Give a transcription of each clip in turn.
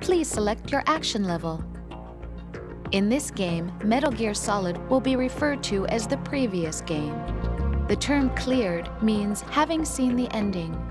Please select your action level. In this game, Metal Gear Solid will be referred to as the previous game. The term cleared means having seen the ending.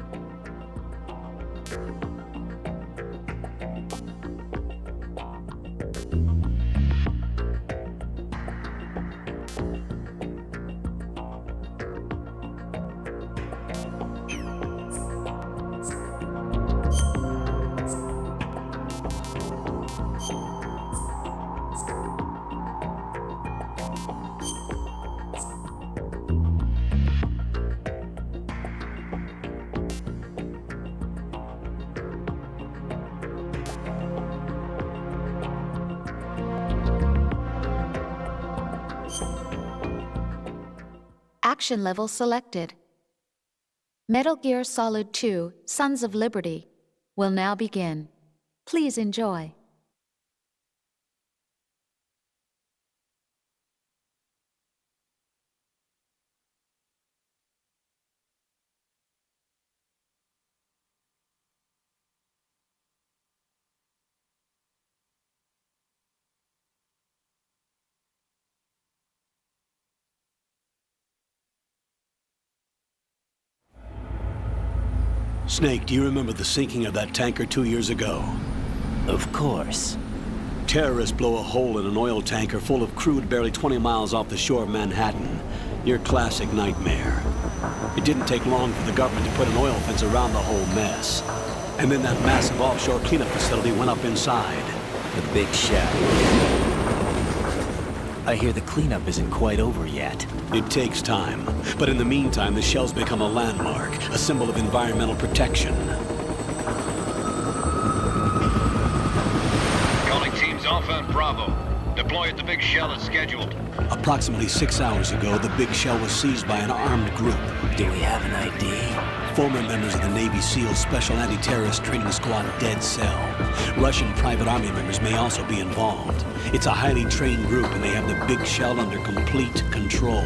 Action level selected. Metal Gear Solid 2: Sons of Liberty will now begin. Please enjoy. Snake, do you remember the sinking of that tanker 2 years ago? Of course. Terrorists blow a hole in an oil tanker full of crude barely 20 miles off the shore of Manhattan. Your classic nightmare. It didn't take long for the government to put an oil fence around the whole mess. And then that massive offshore cleanup facility went up inside. The big shell. I hear the cleanup isn't quite over yet. It takes time. But in the meantime, the shell's become a landmark, a symbol of environmental protection. Calling teams Alpha and Bravo. Deploy at the big shell as scheduled. Approximately 6 hours ago, the big shell was seized by an armed group. Do we have an ID? Former members of the Navy SEALs Special Anti-Terrorist Training Squad Dead Cell. Russian private army members may also be involved. It's a highly trained group and they have the big shell under complete control.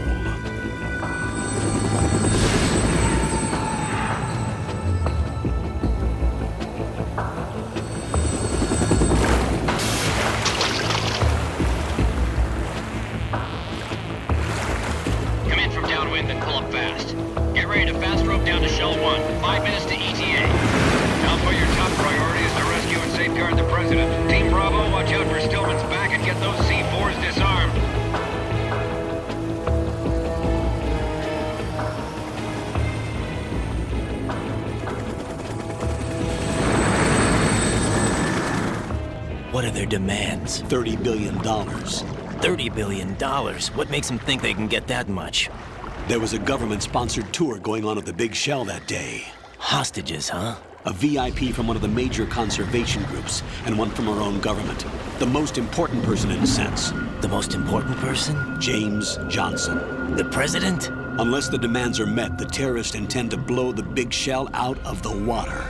Come in from downwind and pull up fast. Get ready to fast rope down to Shell 1. 5 minutes to ETA. Alpha, your top priority is to rescue and safeguard the President. Team Bravo, watch out for Stillman's back and get those C4s disarmed. What are their demands? $30 billion. $30 billion? What makes them think they can get that much? There was a government-sponsored tour going on at the big shell that day. Hostages, huh? A VIP from one of the major conservation groups, and one from our own government. The most important person in a sense. The most important person? James Johnson. The President? Unless the demands are met, the terrorists intend to blow the big shell out of the water.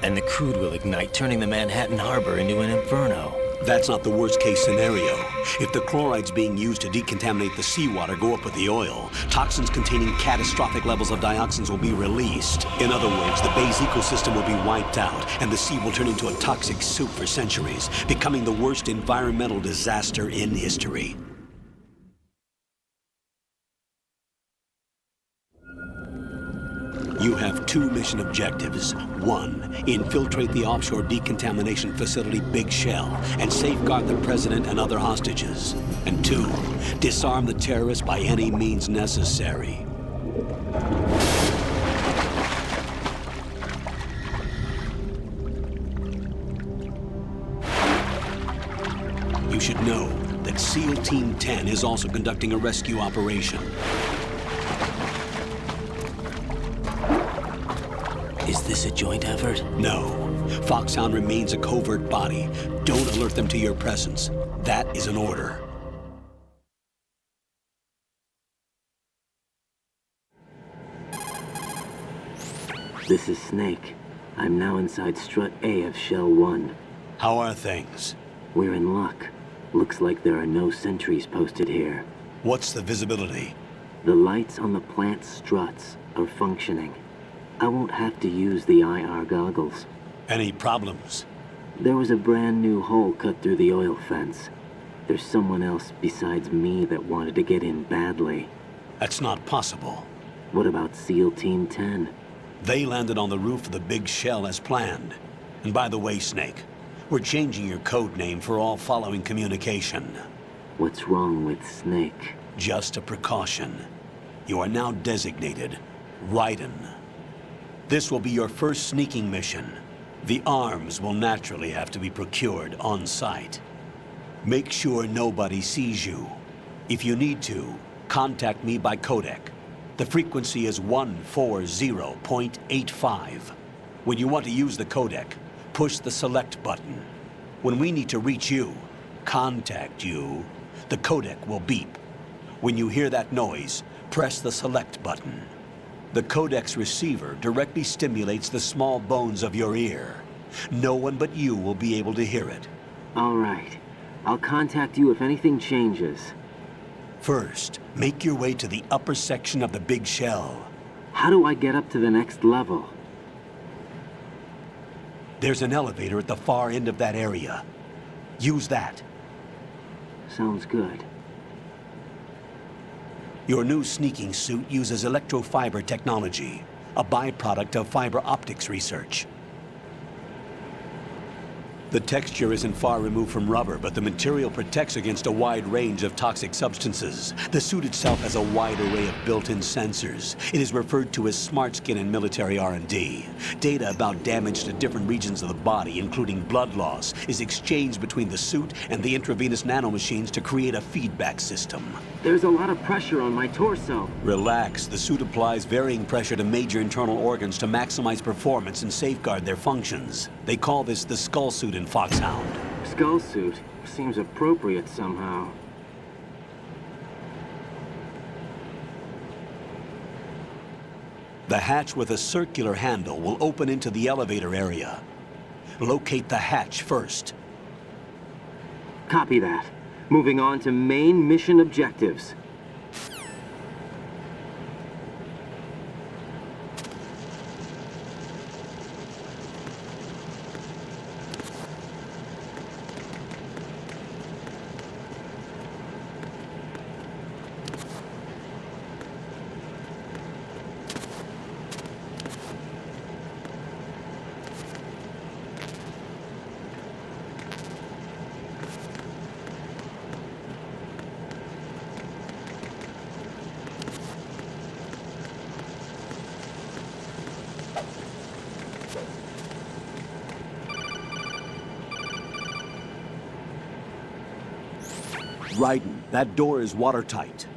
And the crude will ignite, turning the Manhattan Harbor into an inferno. That's not the worst-case scenario. If the chlorides being used to decontaminate the seawater go up with the oil, toxins containing catastrophic levels of dioxins will be released. In other words, the bay's ecosystem will be wiped out, and the sea will turn into a toxic soup for centuries, becoming the worst environmental disaster in history. You have 2 mission objectives. 1, infiltrate the offshore decontamination facility Big Shell and safeguard the President and other hostages. And 2, disarm the terrorists by any means necessary. You should know that SEAL Team 10 is also conducting a rescue operation. Is this a joint effort? No. Foxhound remains a covert body. Don't alert them to your presence. That is an order. This is Snake. I'm now inside Strut A of Shell 1. How are things? We're in luck. Looks like there are no sentries posted here. What's the visibility? The lights on the plant struts are functioning. I won't have to use the IR goggles. Any problems? There was a brand new hole cut through the oil fence. There's someone else besides me that wanted to get in badly. That's not possible. What about SEAL Team 10? They landed on the roof of the big shell as planned. And by the way, Snake, we're changing your code name for all following communication. What's wrong with Snake? Just a precaution. You are now designated Raiden. This will be your first sneaking mission. The arms will naturally have to be procured on site. Make sure nobody sees you. If you need to, contact me by codec. The frequency is 140.85. When you want to use the codec, push the select button. When we need to reach you, contact you, the codec will beep. When you hear that noise, press the select button. The codec's receiver directly stimulates the small bones of your ear. No one but you will be able to hear it. All right. I'll contact you if anything changes. First, make your way to the upper section of the big shell. How do I get up to the next level? There's an elevator at the far end of that area. Use that. Sounds good. Your new sneaking suit uses electrofiber technology, a byproduct of fiber optics research. The texture isn't far removed from rubber, but the material protects against a wide range of toxic substances. The suit itself has a wide array of built-in sensors. It is referred to as smart skin in military R&D. Data about damage to different regions of the body, including blood loss, is exchanged between the suit and the intravenous nanomachines to create a feedback system. There's a lot of pressure on my torso. Relax. The suit applies varying pressure to major internal organs to maximize performance and safeguard their functions. They call this the skull suit in Foxhound. Skull suit seems appropriate somehow. The hatch with a circular handle will open into the elevator area. Locate the hatch first. Copy that. Moving on to main mission objectives. Raiden, that door is watertight.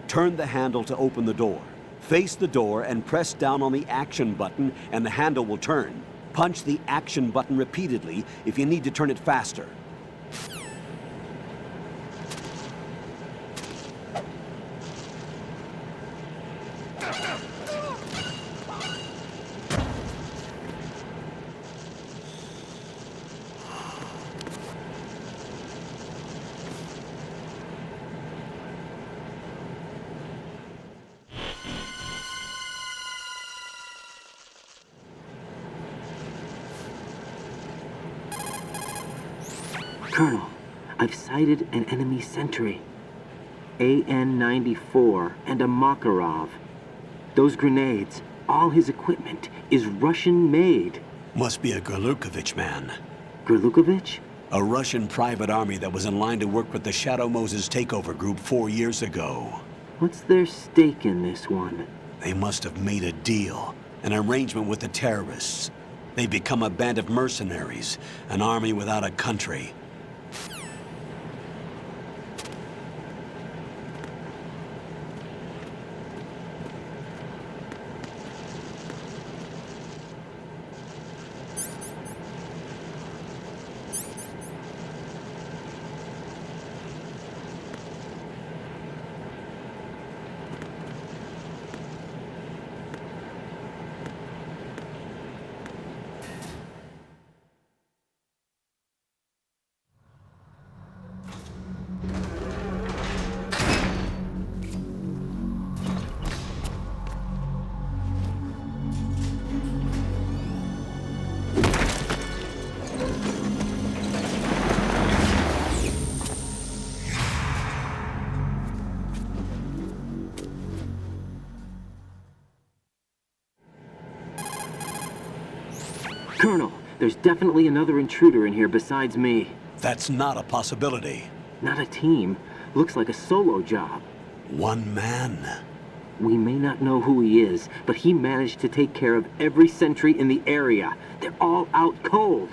Turn the handle to open the door. Face the door and press down on the action button and the handle will turn. Punch the action button repeatedly if you need to turn it faster. Colonel, I've sighted an enemy sentry. AN-94 and a Makarov. Those grenades, all his equipment, is Russian-made. Must be a Gorlukovich man. Gorlukovich? A Russian private army that was in line to work with the Shadow Moses takeover group 4 years ago. What's their stake in this one? They must have made a deal, an arrangement with the terrorists. They've become a band of mercenaries, an army without a country. There's definitely another intruder in here besides me. That's not a possibility. Not a team. Looks like a solo job. One man. We may not know who he is, but he managed to take care of every sentry in the area. They're all out cold.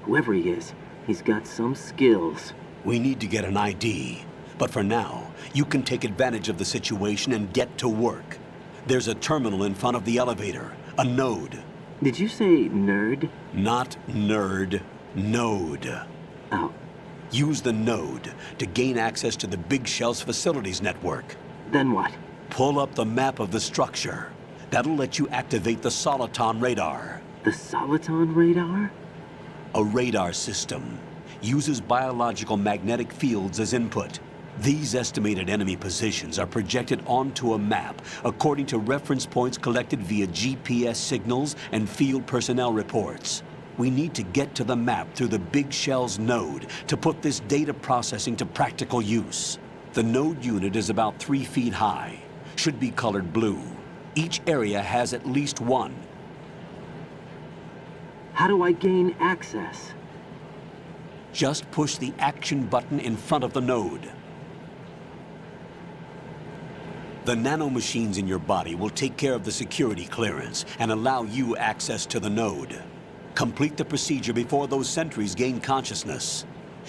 Whoever he is, he's got some skills. We need to get an ID. But for now, you can take advantage of the situation and get to work. There's a terminal in front of the elevator. A node. Did you say nerd? Not nerd. Node. Oh, Use the node to gain access to the Big Shell's facilities network. then what? Pull up the map of the structure. That'll let you activate the Soliton radar. The Soliton radar? A radar system. Uses biological magnetic fields as input. These estimated enemy positions are projected onto a map according to reference points collected via GPS signals and field personnel reports. We need to get to the map through the Big Shell's node to put this data processing to practical use. The node unit is about 3 feet high. Should be colored blue. Each area has at least one. How do I gain access? Just push the action button in front of the node. The nanomachines in your body will take care of the security clearance and allow you access to the node. Complete the procedure before those sentries gain consciousness.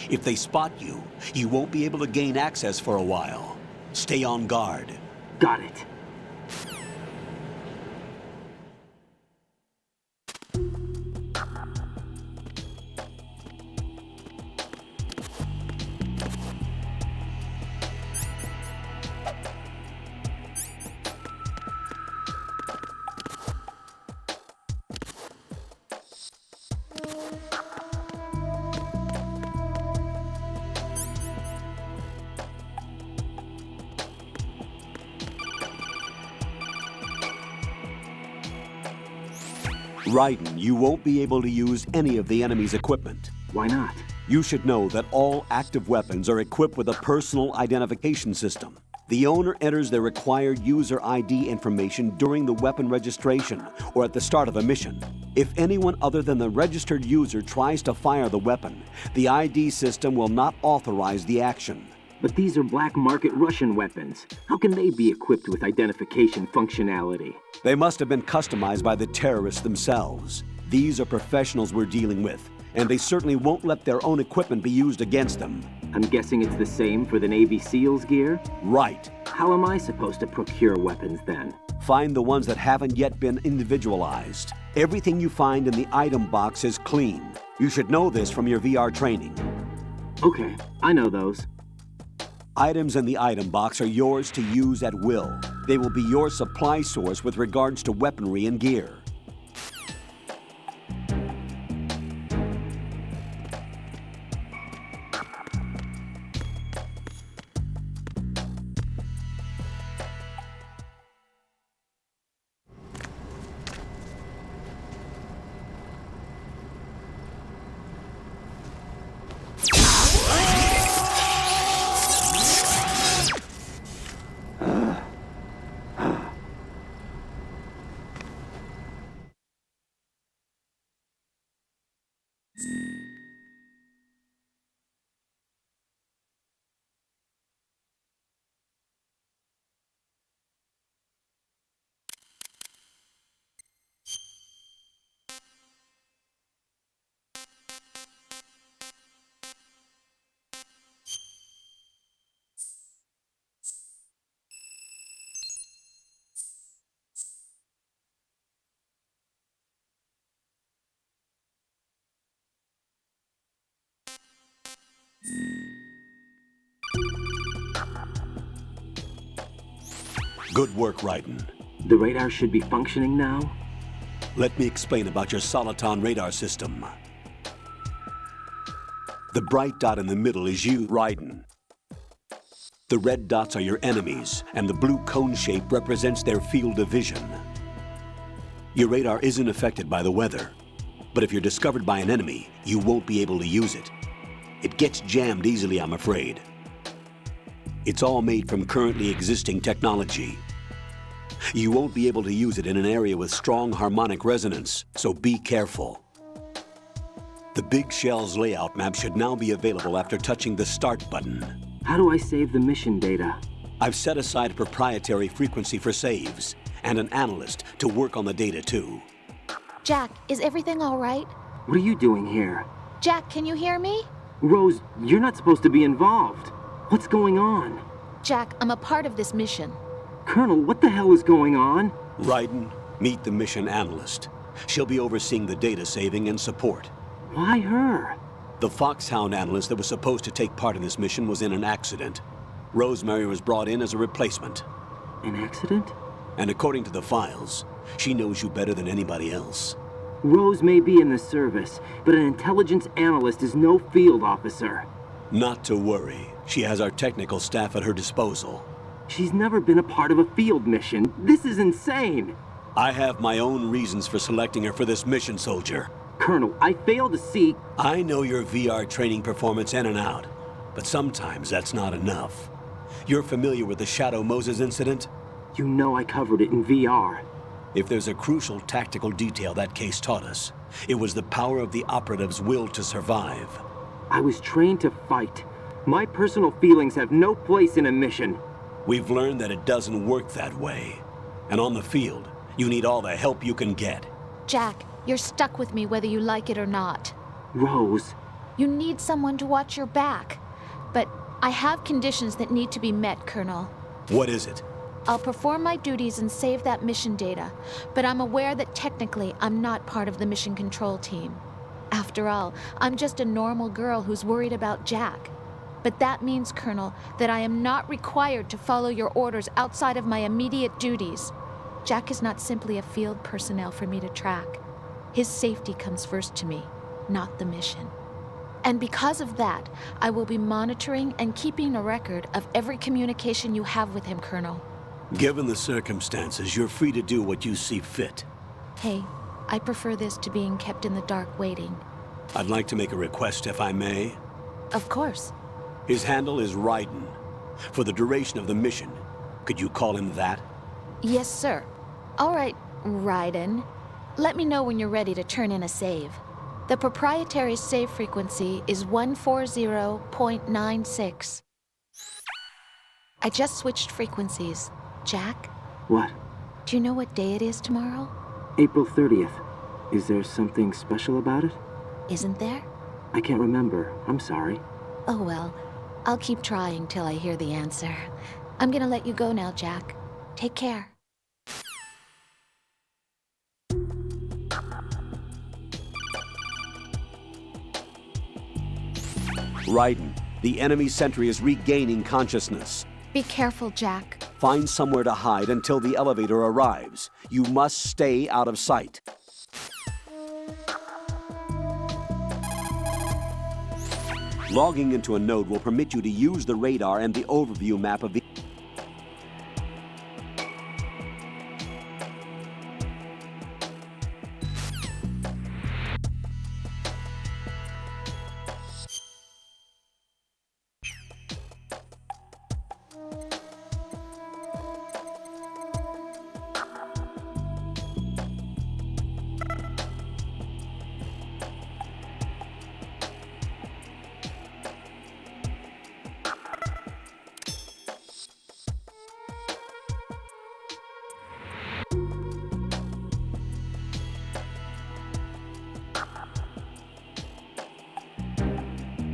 If they spot you, you won't be able to gain access for a while. Stay on guard. Got it. Raiden, you won't be able to use any of the enemy's equipment. Why not? You should know that all active weapons are equipped with a personal identification system. The owner enters their required user ID information during the weapon registration or at the start of a mission. If anyone other than the registered user tries to fire the weapon, the ID system will not authorize the action. But these are black market Russian weapons. How can they be equipped with identification functionality? They must have been customized by the terrorists themselves. These are professionals we're dealing with, and they certainly won't let their own equipment be used against them. I'm guessing it's the same for the Navy SEALs gear? Right. How am I supposed to procure weapons then? Find the ones that haven't yet been individualized. Everything you find in the item box is clean. You should know this from your VR training. Okay, I know those. Items in the item box are yours to use at will. They will be your supply source with regards to weaponry and gear. Good work, Raiden. The radar should be functioning now? Let me explain about your Soliton radar system. The bright dot in the middle is you, Raiden. The red dots are your enemies, and the blue cone shape represents their field of vision. Your radar isn't affected by the weather, but if you're discovered by an enemy, you won't be able to use it. It gets jammed easily, I'm afraid. It's all made from currently existing technology. You won't be able to use it in an area with strong harmonic resonance, so be careful. The Big Shell's layout map should now be available after touching the Start button. How do I save the mission data? I've set aside a proprietary frequency for saves, and an analyst to work on the data too. Jack, is everything all right? What are you doing here? Jack, can you hear me? Rose, you're not supposed to be involved. What's going on? Jack, I'm a part of this mission. Colonel, what the hell is going on? Raiden, meet the mission analyst. She'll be overseeing the data saving and support. Why her? The Foxhound analyst that was supposed to take part in this mission was in an accident. Rosemary was brought in as a replacement. An accident? And according to the files, she knows you better than anybody else. Rose may be in the service, but an intelligence analyst is no field officer. Not to worry. She has our technical staff at her disposal. She's never been a part of a field mission. This is insane! I have my own reasons for selecting her for this mission, soldier. Colonel, I fail to see... I know your VR training performance in and out, but sometimes that's not enough. You're familiar with the Shadow Moses incident? You know I covered it in VR. If there's a crucial tactical detail that case taught us, it was the power of the operative's will to survive. I was trained to fight. My personal feelings have no place in a mission. We've learned that it doesn't work that way. And on the field, you need all the help you can get. Jack, you're stuck with me whether you like it or not. Rose. You need someone to watch your back. But I have conditions that need to be met, Colonel. What is it? I'll perform my duties and save that mission data, but I'm aware that technically I'm not part of the mission control team. After all, I'm just a normal girl who's worried about Jack. But that means, Colonel, that I am not required to follow your orders outside of my immediate duties. Jack is not simply a field personnel for me to track. His safety comes first to me, not the mission. And because of that, I will be monitoring and keeping a record of every communication you have with him, Colonel. Given the circumstances, you're free to do what you see fit. Hey, I prefer this to being kept in the dark waiting. I'd like to make a request, if I may. Of course. His handle is Raiden. For the duration of the mission, could you call him that? Yes, sir. All right, Raiden. Let me know when you're ready to turn in a save. The proprietary save frequency is 140.96. I just switched frequencies. Jack? What? Do you know what day it is tomorrow? April 30th. Is there something special about it? Isn't there? I can't remember. I'm sorry. Oh well, I'll keep trying till I hear the answer. I'm gonna let you go now, Jack. Take care. Raiden, the enemy sentry is regaining consciousness. Be careful, Jack. Find somewhere to hide until the elevator arrives. You must stay out of sight. Logging into a node will permit you to use the radar and the overview map of the